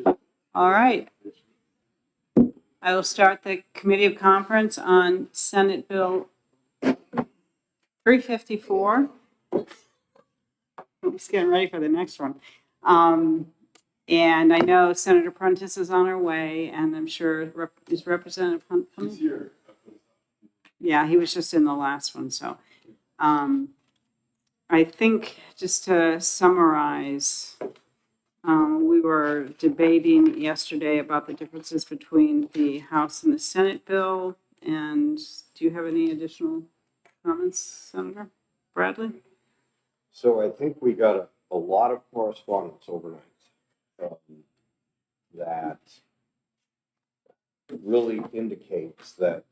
All right. I will start the committee of conference on Senate Bill 354. I'm just getting ready for the next one. And I know Senator Prentice is on her way, and I'm sure is Representative Hunt coming? He's here. Yeah, he was just in the last one, so. I think just to summarize, we were debating yesterday about the differences between the House and the Senate bill. And do you have any additional comments, Senator Bradley? So I think we got a lot of correspondence overnight that really indicates that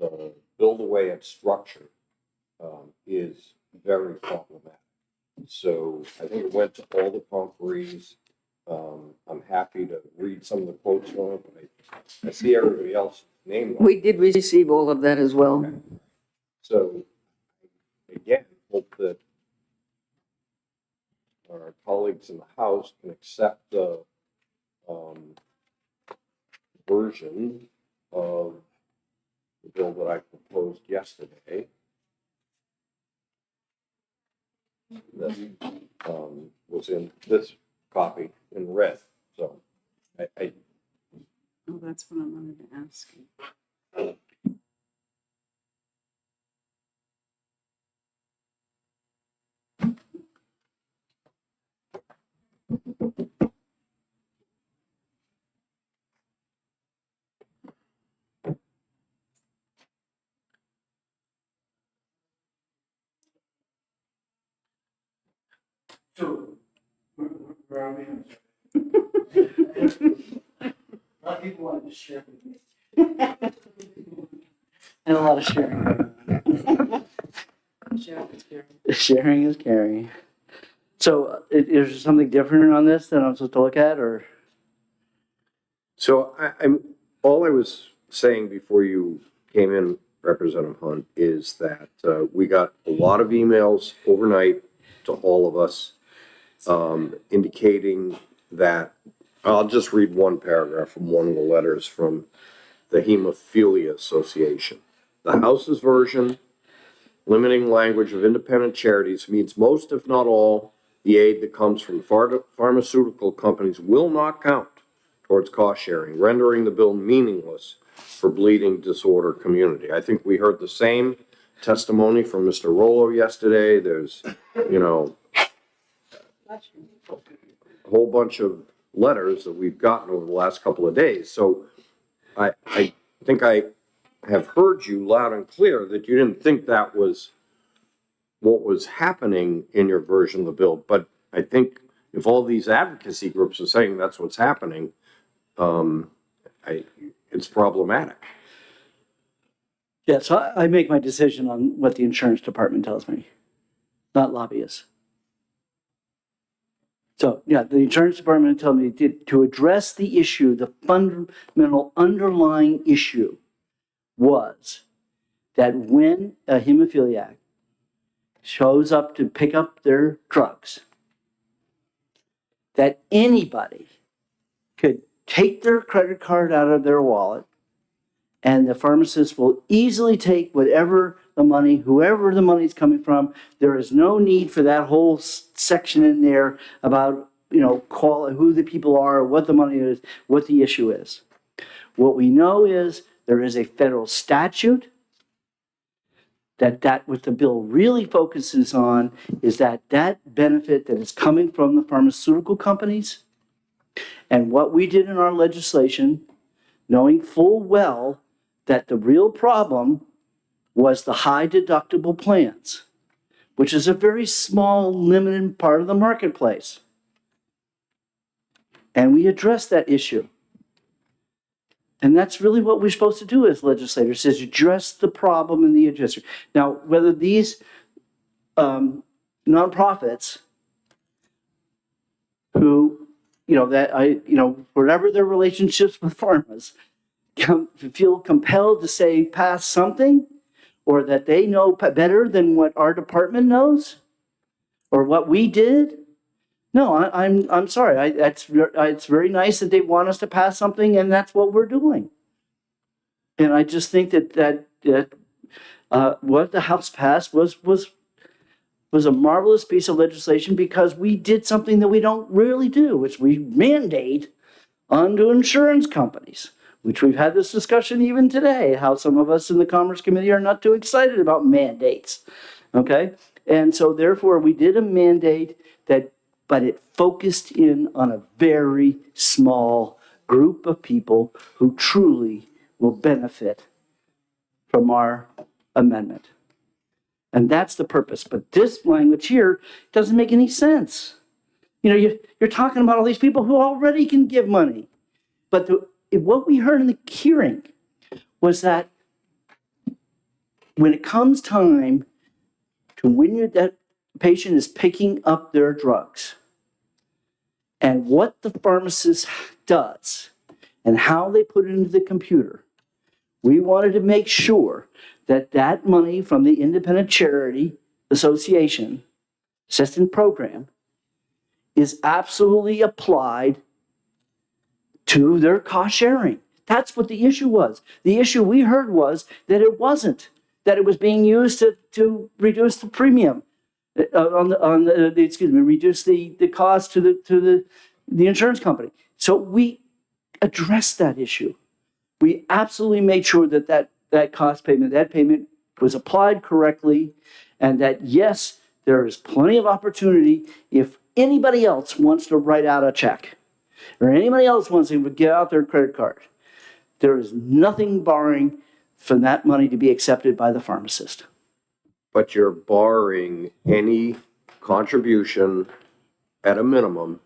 the bill, the way it's structured, is very problematic. So I think it went to all the conferees. I'm happy to read some of the quotes from it, but I see everybody else's name. We did receive all of that as well. Okay. So again, hope that our colleagues in the House can accept the version of the bill that I proposed yesterday. That was in this copy in red. So I Oh, that's what I wanted to ask you. So, where are we? A lot of people want to share with me. And a lot of sharing. Sharing is caring. So, is there something different on this that I'm supposed to look at, or? So I'm all I was saying before you came in, Representative Hunt, is that we got a lot of emails overnight to all of us indicating that I'll just read one paragraph from one of the letters from the Hemophilia Association. The House's version, limiting language of independent charities, means most, if not all, the aid that comes from pharmaceutical companies will not count towards cost sharing, rendering the bill meaningless for bleeding disorder community. I think we heard the same testimony from Mr. Rollo yesterday. There's, a whole bunch of letters that we've gotten over the last couple of days. So I think I have heard you loud and clear that you didn't think that was what was happening in your version of the bill. But I think if all these advocacy groups are saying that's what's happening, it's problematic. Yeah, so I make my decision on what the insurance department tells me, not lobbyists. So, yeah, the insurance department told me to address the issue, the fundamental underlying issue was that when a hemophiliac shows up to pick up their drugs, that anybody could take their credit card out of their wallet and the pharmacist will easily take whatever the money, whoever the money is coming from. There is no need for that whole section in there about, call who the people are, what the money is, what the issue is. What we know is there is a federal statute that what the bill really focuses on is that benefit that is coming from the pharmaceutical companies. And what we did in our legislation, knowing full well that the real problem was the high deductible plans, which is a very small, limited part of the marketplace. And we addressed that issue. And that's really what we're supposed to do as legislators, is address the problem in the industry. Now, whether these nonprofits who, whatever their relationships with pharmas, feel compelled to say pass something, or that they know better than what our department knows, or what we did, No, I'm sorry. It's very nice that they want us to pass something, and that's what we're doing. And I just think that what the House passed was a marvelous piece of legislation because we did something that we don't really do, which we mandate onto insurance companies, which we've had this discussion even today, how some of us in the Commerce Committee are not too excited about mandates. Okay? And so therefore we did a mandate but it focused in on a very small group of people who truly will benefit from our amendment. And that's the purpose. But this language here doesn't make any sense. You're talking about all these people who already can give money. But what we heard in the hearing was that when it comes time to when that patient is picking up their drugs, and what the pharmacist does, and how they put it into the computer, we wanted to make sure that that money from the Independent Charity Association Assistance Program is absolutely applied to their cost sharing. That's what the issue was. The issue we heard was that it wasn't, that it was being used to reduce the premium, reduce the cost to the insurance company. So we addressed that issue. We absolutely made sure that cost payment, that payment was applied correctly, and that yes, there is plenty of opportunity if anybody else wants to write out a check or anybody else wants to get out their credit card. There is nothing barring from that money to be accepted by the pharmacist. But you're barring any contribution at a minimum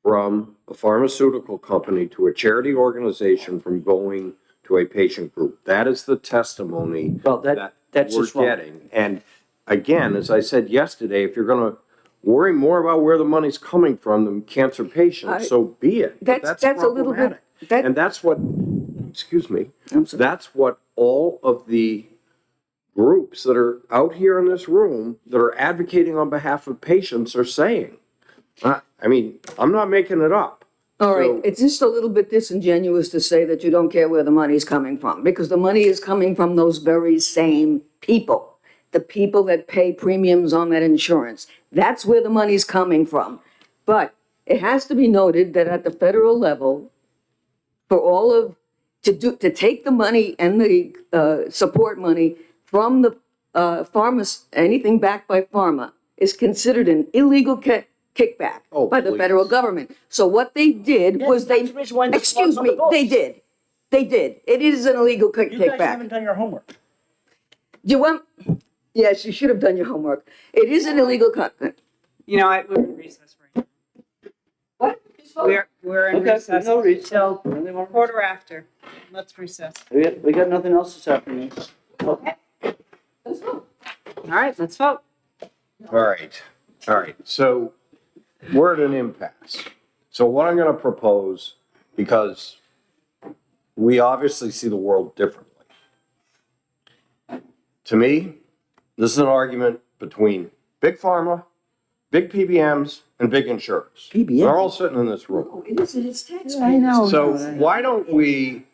from a pharmaceutical company to a charity organization from going to a patient group. That is the testimony Well, that that's we're just wrong. getting. And again, as I said yesterday, if you're gonna worry more about where the money's coming from than cancer patients, so be it. But That's a little bit, problematic. And that's what, excuse me, I'm sorry. that's what all of the groups that are out here in this room that are advocating on behalf of patients are saying. I mean, I'm not making it up. All right, So- it's just a little bit disingenuous to say that you don't care where the money's coming from, because the money is coming from those very same people, the people that pay premiums on that insurance. That's where the money's coming from. But it has to be noted that at the federal level, for all of, to take the money and the support money from the anything backed by pharma is considered an illegal kickback Oh, by the please. federal government. So what they did was that's the reason why this excuse was on the me, books. they did. They did. It is an illegal You guys kickback. haven't done your homework. Do you want? Yes, you should have done your homework. It is an illegal cut. You know, we're in recess right What? now. We're in Okay, recess no recess. till quarter after. Let's recess. We got nothing else this afternoon. Let's go. All right, let's vote. All right. So we're at an impasse. So what I'm gonna propose, because we obviously see the world differently. To me, this is an argument between big pharma, big PBMs, and big insurers. PBM? They're all sitting in this room. Oh, it is, it's taxpayers. I know. So why don't we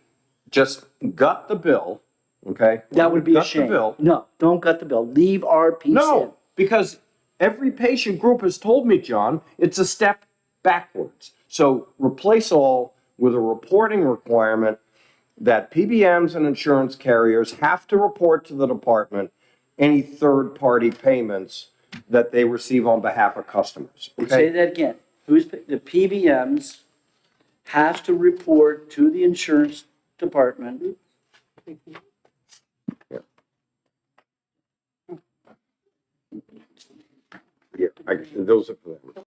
just gut the bill, okay? That would be a Gut the shame. bill. No, don't gut the bill. Leave our piece in. No, because every patient group has told me, John, it's a step backwards. So replace all with a reporting requirement that PBMs and insurance carriers have to report to the department any third-party payments that they receive on behalf of customers. Say Okay? that again. The PBMs have to report to the insurance department. Yeah, those are for them.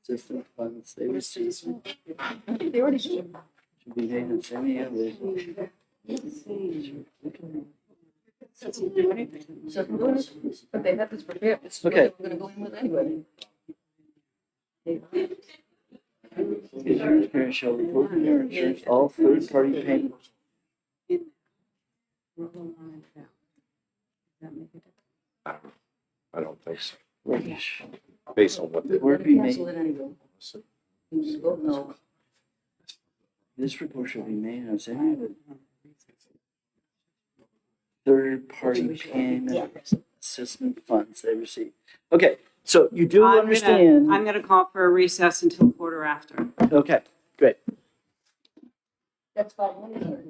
System funds they receive They already do. should be made in semi-annually. But they have this prepared. This is what Okay. they were gonna go in with anyway. Insurance parents shall report to their insurance all third-party payments. I don't think so, Which based on what they. Word be made. Cancel it anyway. You just vote no. This report shall be made on semi. Third-party payment assessment funds they receive. Okay, so you do understand. I'm gonna call for a recess until quarter after. Okay, great. That's 5 minutes.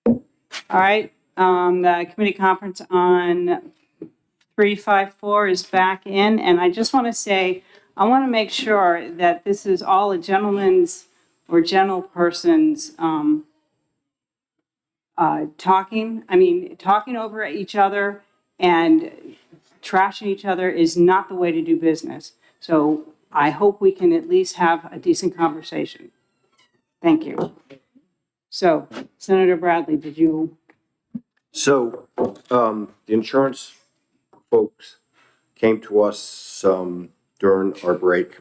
All right, the committee conference on 354 is back in, and I just want to say, I want to make sure that this is all a gentleman's or gentleperson's talking over each other and trashing each other is not the way to do business. So I hope we can at least have a decent conversation. Thank you. So, Senator Bradley, did you? So, the insurance folks came to us, during our break.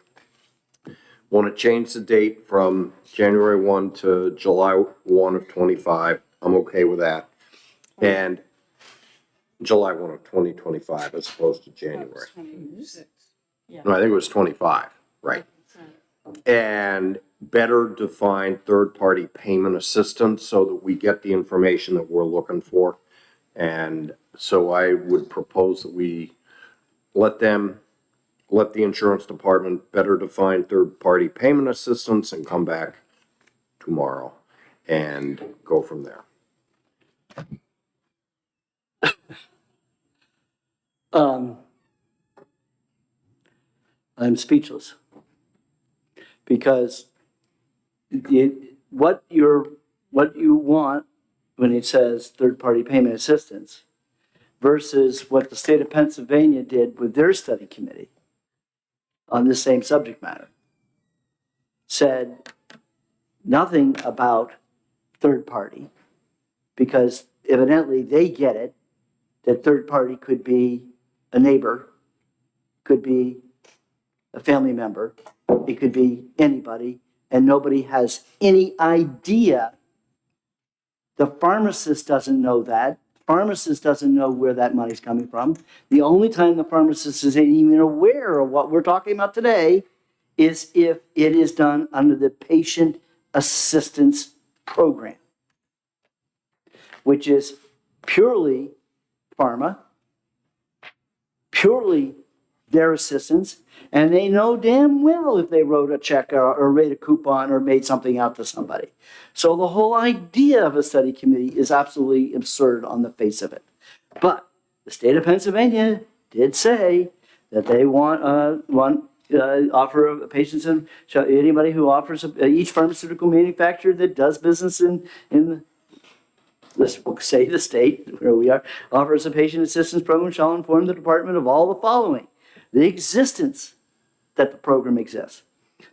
Want to change the date from January 1 to July 1 of 25. I'm okay with that. And July 1 of 2025 as opposed to January. No, I think it was 25, right? And better define third-party payment assistance so that we get the information that we're looking for. And so I would propose that we let the insurance department better define third-party payment assistance and come back tomorrow and go from there. I'm speechless. Because what you want when it says third-party payment assistance versus what the state of Pennsylvania did with their study committee on this same subject matter said nothing about third party, because evidently they get it that third party could be a neighbor, could be a family member, it could be anybody, and nobody has any idea. The pharmacist doesn't know that. Pharmacist doesn't know where that money's coming from. The only time the pharmacist is even aware of what we're talking about today is if it is done under the patient assistance program, which is purely pharma, purely their assistance, and they know damn well if they wrote a check or made a coupon or made something out to somebody. So the whole idea of a study committee is absolutely absurd on the face of it. But the state of Pennsylvania did say that they want offer of patients and anybody who offers each pharmaceutical manufacturer that does business in let's say the state where we are offers a patient assistance program shall inform the department of all the following: the existence that the program exists,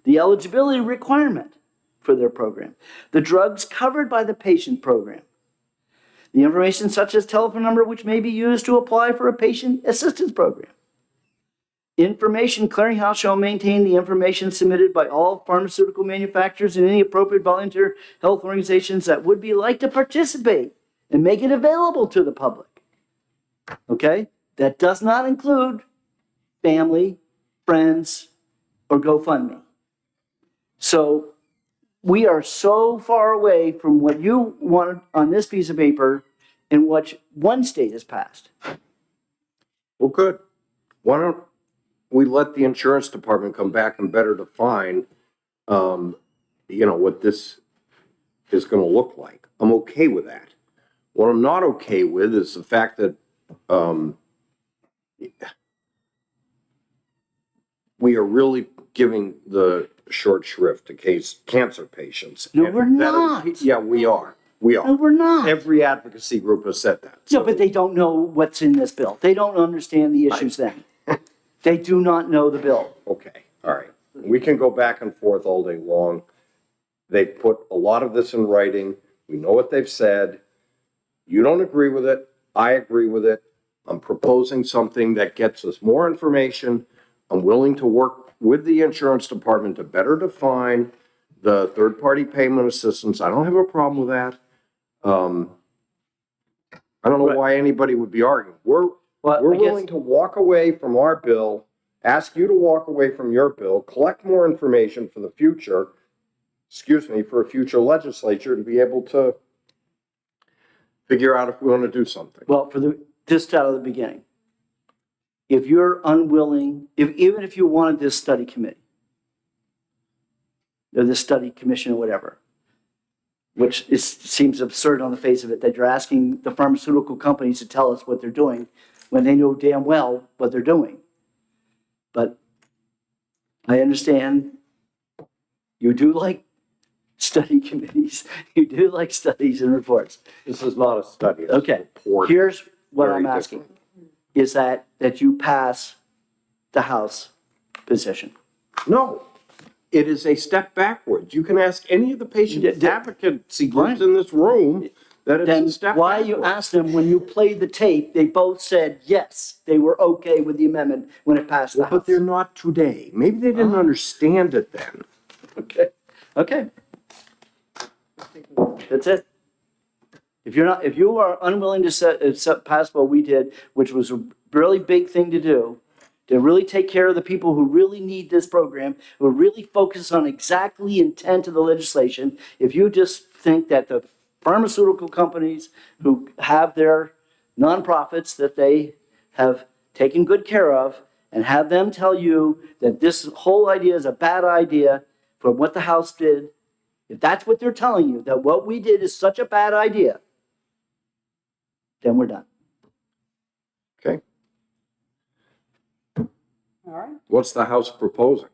the eligibility requirement for their program, the drugs covered by the patient program, the information such as telephone number which may be used to apply for a patient assistance program. Information clearinghouse shall maintain the information submitted by all pharmaceutical manufacturers and any appropriate volunteer health organizations that would be like to participate and make it available to the public. Okay? That does not include family, friends, or GoFundMe. So we are so far away from what you wanted on this piece of paper and what one state has passed. Well, good. Why don't we let the insurance department come back and better define, what this is gonna look like. I'm okay with that. What I'm not okay with is the fact that, we are really giving the short shrift to cancer patients. No, And we're that- not. Yeah, we are. We No, are. we're not. Every advocacy group has said that. No, but they don't know what's in this bill. They don't understand the issues then. They do not know the bill. Okay, all right. We can go back and forth all day long. They've put a lot of this in writing. We know what they've said. You don't agree with it. I agree with it. I'm proposing something that gets us more information. I'm willing to work with the insurance department to better define the third-party payment assistance. I don't have a problem with that. I don't know Right. why anybody would be arguing. Well, We're I guess- willing to walk away from our bill, ask you to walk away from your bill, collect more information for the future, for a future legislature to be able to figure out if we want to do something. Well, just out of the beginning, if you're unwilling, even if you wanted this study committee, or this study commission or whatever, which seems absurd on the face of it, that you're asking the pharmaceutical companies to tell us what they're doing when they know damn well what they're doing. But I understand you do like study committees, you do like studies and reports. This is not a study. It's a Okay, report. here's what Very I'm asking, is that you pass the House position. No, it is a step backwards. You can ask any of the patient advocacy groups in this room that it's Then a step why you backwards. asked them when you played the tape, they both said yes, they were okay with the amendment when it passed the Well, but House. they're not today. Maybe they didn't understand it then. Okay, okay. That's it. If you are unwilling to pass what we did, which was a really big thing to do, to really take care of the people who really need this program, who really focus on exactly intent of the legislation, if you just think that the pharmaceutical companies who have their nonprofits that they have taken good care of, and have them tell you that this whole idea is a bad idea from what the House did, if that's what they're telling you, that what we did is such a bad idea, then we're done. Okay, All right. what's the House proposing?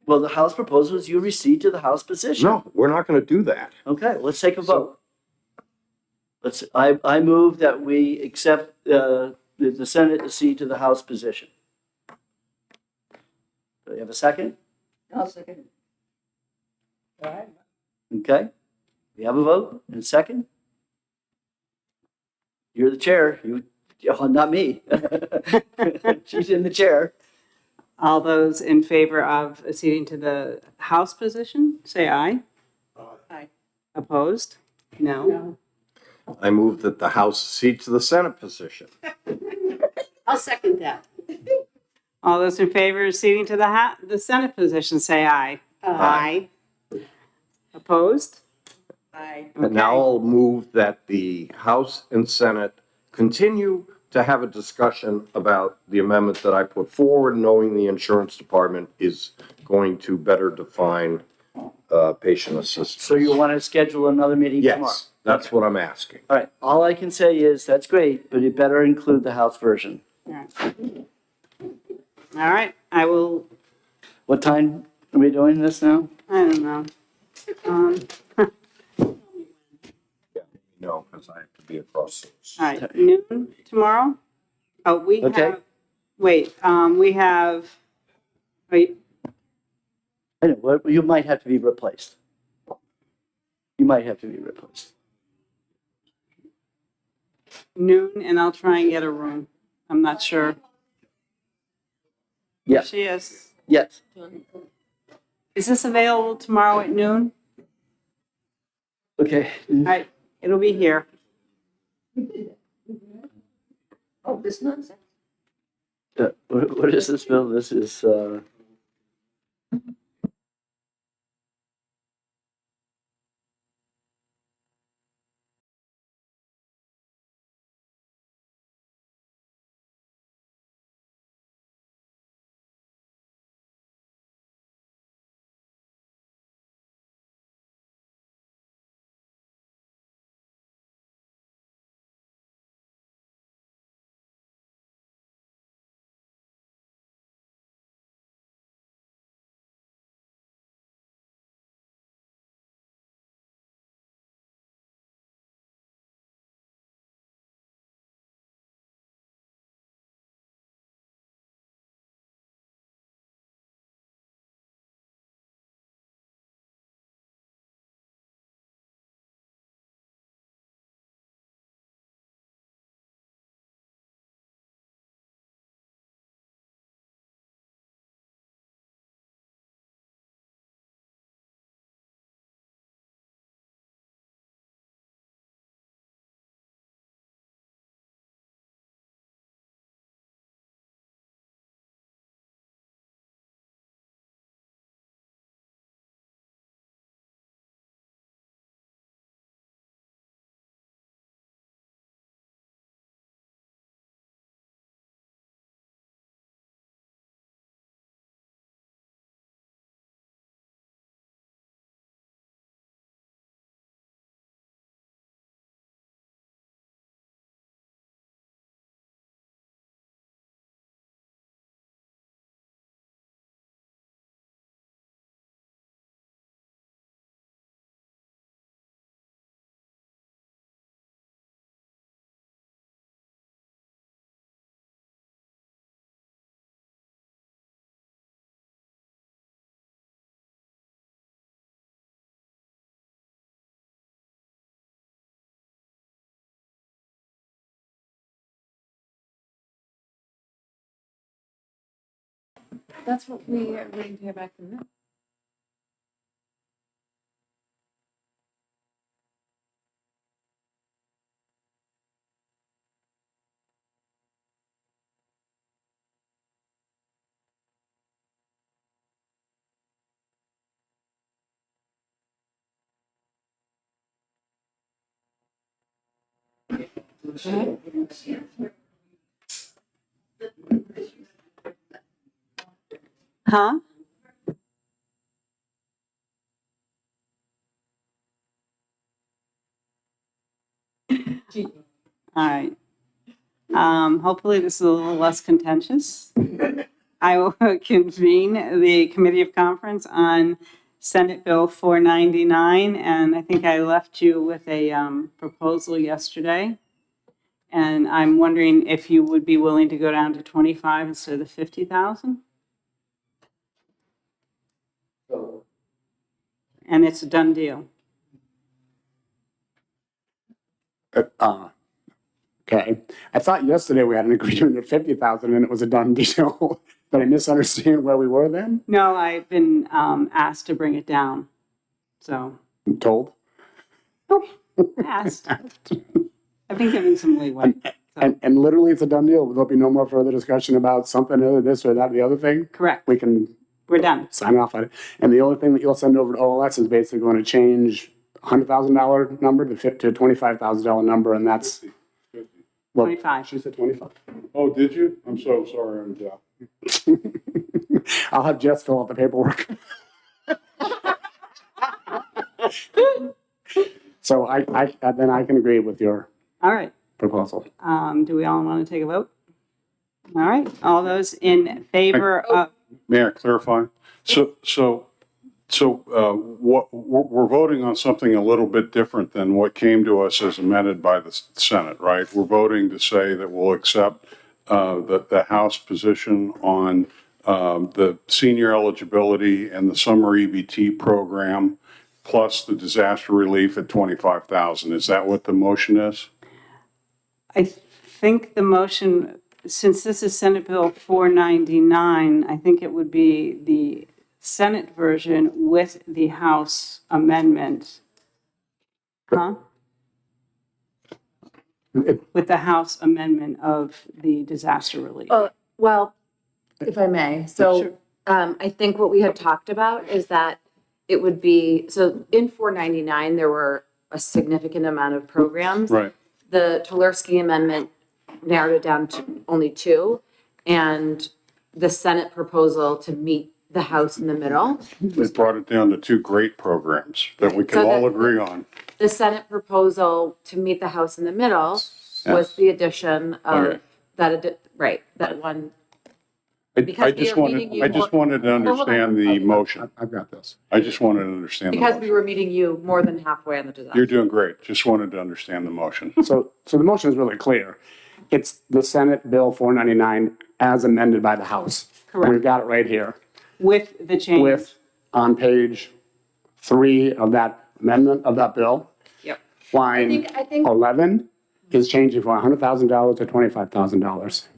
Well, the House proposal is you recede to the House position. No, we're not gonna do that. Okay, let's take a vote. I move that we accept the Senate accede to the House position. Do you have a second? I'll second. All right. Okay, we have a vote and a second. You're the chair, not me. She's in the chair. All those in favor of acceding to the House position, say aye. Aye. Opposed? No. I move that the House accede to the Senate position. I'll second that. All those in favor of acceding to the Senate position, say aye. Aye. Opposed? Aye. And now I'll move that the House and Senate continue to have a discussion about the amendment that I put forward, knowing the insurance department is going to better define patient assistance. So you want to schedule another meeting tomorrow? Yes, that's what I'm asking. All right, all I can say is, that's great, but it better include the House version. All right, I will, What time are we doing this now? I don't know. No, because I have to be across. this. All right, noon tomorrow? Oh, we Okay. have, wait, we have, wait, I know, well, you might have to be replaced. You might have to be replaced. noon, and I'll try and get a room. I'm not sure. Yeah. She is. Yes. Is this available tomorrow at noon? Okay. All right, it'll be here. Oh, this nonsense. What is this, Bill? This is, That's what we are waiting to hear back from them. Huh? All right. Hopefully this is a little less contentious. I will convene the committee of conference on Senate Bill 499, and I think I left you with a proposal yesterday. And I'm wondering if you would be willing to go down to 25 instead of the 50,000? And it's a done deal. Okay. I thought yesterday we had an agreement of 50,000 and it was a done deal. Did I misunderstand where we were then? No, I've been asked to bring it down. So, I'm told. asked. I've been given some leeway. And literally it's a done deal. There'll be no more further discussion about something other this or that or the other thing. Correct. We can We're done. sign off on it. And the only thing that you'll send over to OLS is basically going to change $100,000 number to a $25,000 number, and that's what 25. she said 25. Oh, did you? I'm so sorry, I'm deaf. I'll have Jess fill out the paperwork. So then I can agree with your All right. proposal. Do we all want to take a vote? All right. All those in favor of, May I clarify? What, we're voting on something a little bit different than what came to us as amended by the Senate, right? We're voting to say that we'll accept the House position on the senior eligibility and the summer EBT program, plus the disaster relief at 25,000. Is that what the motion is? I think the motion, since this is Senate Bill 499, I think it would be the Senate version with the House amendment. Huh? With the House amendment of the disaster relief. Well, if I may, Sure. I think what we had talked about is that it would be, so in 499, there were a significant amount of programs. Right. The Tolersky amendment narrowed it down to only two, and the Senate proposal to meet the House in the middle. We brought it down to two great programs that we can So all that- agree on. The Senate proposal to meet the House in the middle Yes. was the addition of Okay. that one. I Because we just are meeting wanted, you I just more- wanted to understand the motion. I've got this. I just wanted to understand the Because we motion. were meeting you more than halfway on the disaster. You're doing great. Just wanted to understand the motion. So the motion is really clear. It's the Senate Bill 499 as amended by the House. Correct. We've got it right here With the change. with, on page 3 of that amendment of that bill, Yep. line I think 11 is changing from $100,000 to $25,000.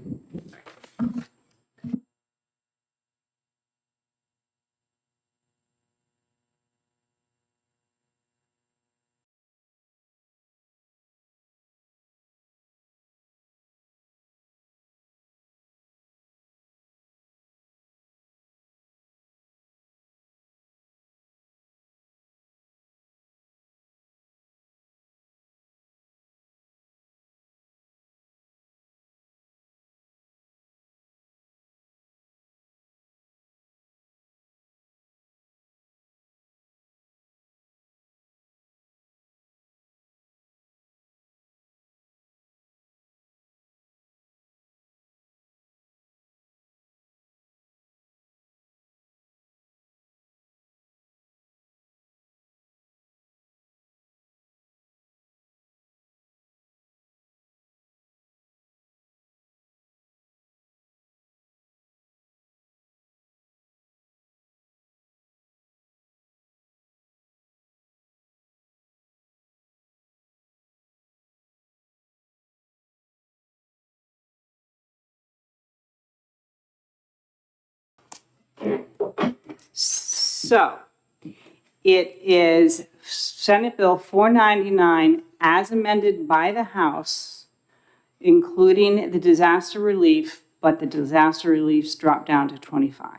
So it is Senate Bill 499 as amended by the House, including the disaster relief, but the disaster relief's dropped down to 25.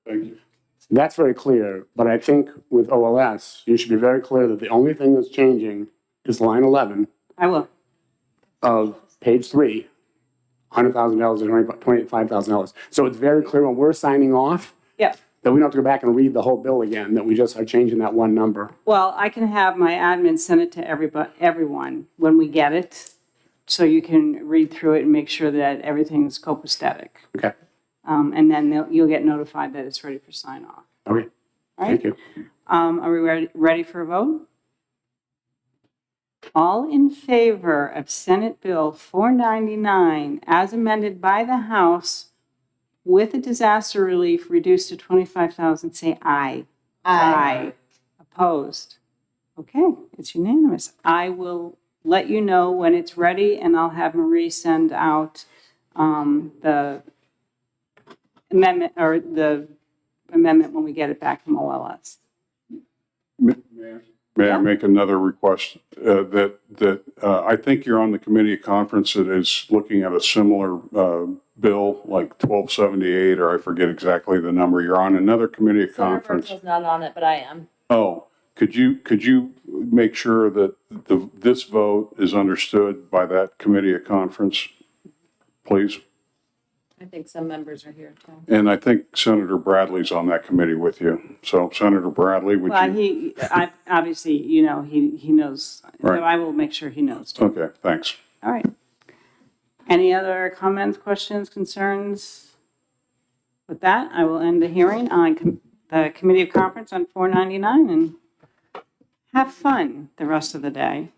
Thank you. That's very clear, but I think with OLS, you should be very clear that the only thing that's changing is line 11 I will. of page 3, $100,000 and $25,000. So it's very clear when we're signing off Yep. that we don't have to go back and read the whole bill again, that we just are changing that one number. Well, I can have my admin send it to everyone when we get it, so you can read through it and make sure that everything's copacetic. Okay, And then you'll get notified that it's ready for sign off. okay, All thank right? you. Are we ready for a vote? All in favor of Senate Bill 499 as amended by the House with the disaster relief reduced to 25,000, say aye. Aye. Opposed? Okay, it's unanimous. I will let you know when it's ready, and I'll have Marie send out the amendment, or the amendment when we get it back from OLS. May I make another request? I think you're on the committee of conference that is looking at a similar bill, like 1278, or I forget exactly the number. You're on another committee of conference. Senator Burkle's not on it, but I am. Oh, could you make sure that this vote is understood by that committee of conference, please? I think some members are here too. And I think Senator Bradley's on that committee with you. So Senator Bradley, would Well, you? obviously, he knows, so Right. I will make sure he knows too. Okay, thanks. All right. Any other comments, questions, concerns? With that, I will end the hearing on the Committee of Conference on 499 and have fun the rest of the day.